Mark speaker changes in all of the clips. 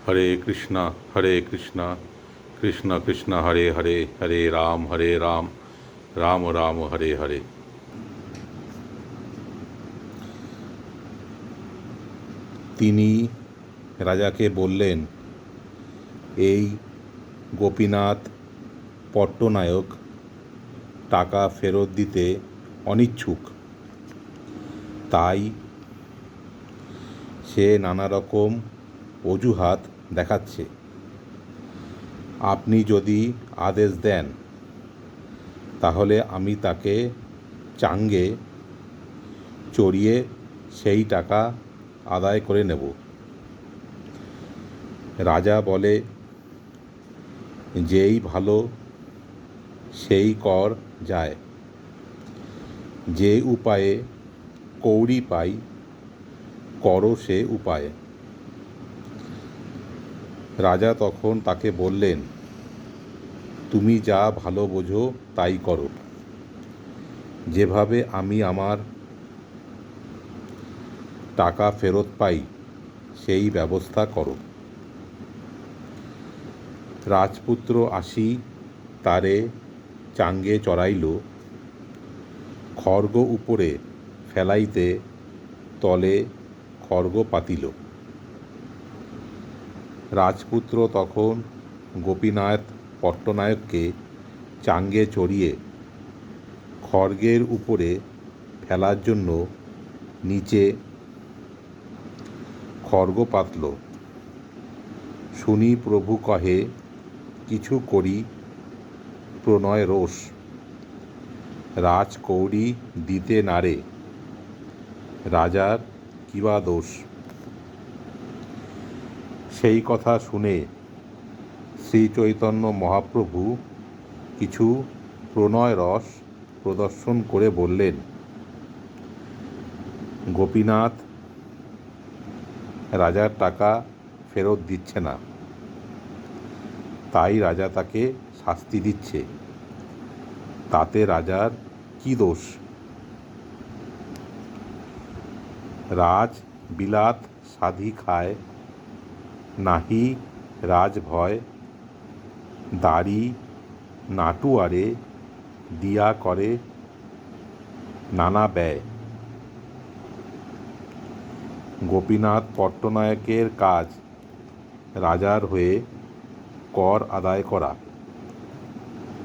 Speaker 1: হরে কৃষ্ণ কৃষ্ণ কৃষ্ণ হরে হরে হরে রাম রাম রাম হরে হরে। তিনি রাজাকে বললেন, এই গোপীনাথ পট্টনায়ক টাকা ফেরত দিতে অনিচ্ছুক, তাই সে নানা রকম অজুহাত দেখাচ্ছে। আপনি যদি আদেশ দেন তাহলে আমি তাকে চাঙ্গে চড়িয়ে সেই টাকা আদায় করে নেব। রাজা বলে, যেই ভালো সেই কর যায়, যে উপায়ে কৌড়ি পাই করো সে উপায়ে। রাজা তখন তাকে বললেন, তুমি যা ভালো বোঝো তাই করো, যেভাবে আমি আমার টাকা ফেরত পাই সেই ব্যবস্থা করো। রাজপুত্র আসি তারে চাঙ্গে চড়াইল, খড়গ উপরে ফেলাইতে তলে খড়গ পাতিল। রাজপুত্র তখন গোপীনাথ পট্টনায়ককে চাঙ্গে চড়িয়ে খড়গের উপরে ফেলার জন্য নিচে খড়গ পাতল। শুনি প্রভু কহে, কিছু করি প্রণয় রোষ, রাজকৌড়ি দিতে নারে, রাজার কিবা দোষ। সেই কথা শুনে শ্রীচৈতন্য মহাপ্রভু কিছু প্রণয় রস প্রদর্শন করে বললেন, গোপীনাথ রাজার টাকা ফেরত দিচ্ছে না, তাই রাজা তাকে শাস্তি দিচ্ছে। তাতে রাজার কি দোষ? রাজ বিলাত সাধি খায়, নাহি রাজ ভয়, দাড়ি নাটুয়ারে দিয়া করে নানা ব্যয়। গোপীনাথ পট্টনায়কের কাজ রাজার হয়ে কর আদায় করা,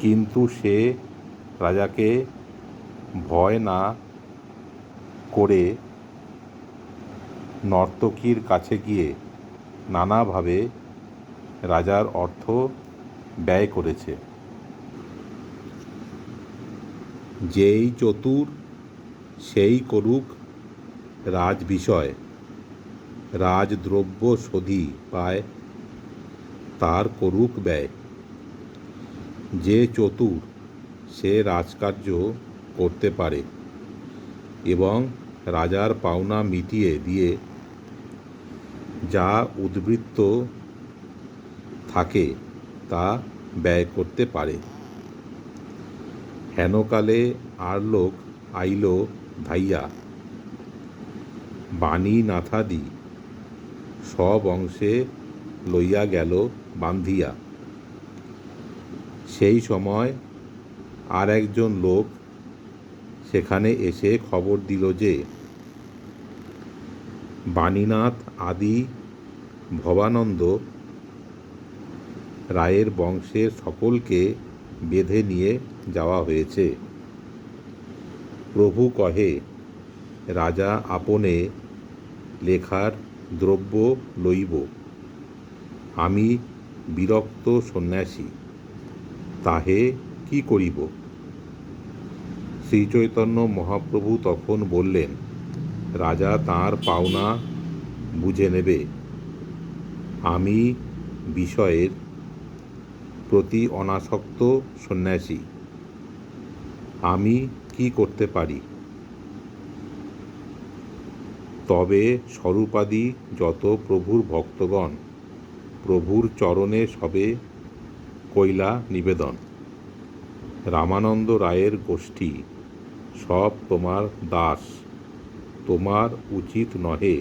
Speaker 1: কিন্তু সে রাজাকে ভয় না করে নর্তকীর কাছে গিয়ে নানাভাবে রাজার অর্থ ব্যয় করেছে। যেই চতুর সেই করুক রাজ বিষয়, রাজদ্রব্য শোধি পায় তার করুক ব্যয়। যে চতুর সে রাজকার্য করতে পারে এবং রাজার পাওনা মিটিয়ে দিয়ে যা উদ্বৃত্ত থাকে তা ব্যয় করতে পারে। হেনকালে আর লোক আইল ধাইয়া, বাণী নাথাদি সব অংশে লইয়া গেল বান্ধিয়া। সেই সময় আর একজন লোক সেখানে এসে খবর দিল যে, বাণীনাথ আদি ভবানন্দ রায়ের বংশের সকলকে বেঁধে নিয়ে যাওয়া হয়েছে। প্রভু কহে, রাজা আপনে লেখার দ্রব্য লইব, আমি বিরক্ত সন্ন্যাসী, তাহে কি করিব? শ্রীচৈতন্য মহাপ্রভু তখন বললেন, রাজা তাঁর পাওনা বুঝে নেবে। আমি বিষয়ের প্রতি অনাসক্ত সন্ন্যাসী, আমি কি করতে পারি? তবে স্বরূপাদি যত প্রভুর ভক্তগণ প্রভুর চরণে সবে কইলা নিবেদন। রামানন্দ রায়ের গোষ্ঠী সব তোমার দাস, তোমার উচিত নহে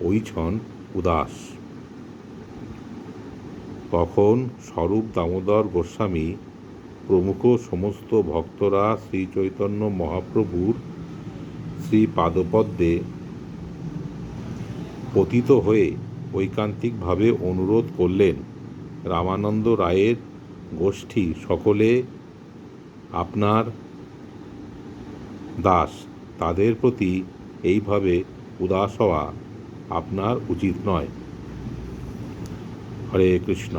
Speaker 1: ওইছন উদাস। তখন স্বরূপ দামোদর গোস্বামী প্রমুখ সমস্ত ভক্তরা শ্রীচৈতন্য মহাপ্রভুর শ্রীপাদপদ্মে পতিত হয়ে ঐকান্তিকভাবে অনুরোধ করলেন, রামানন্দ রায়ের গোষ্ঠী সকলে আপনার দাস, তাদের প্রতি এইভাবে উদাস হওয়া আপনার উচিত নয়। হরে কৃষ্ণ।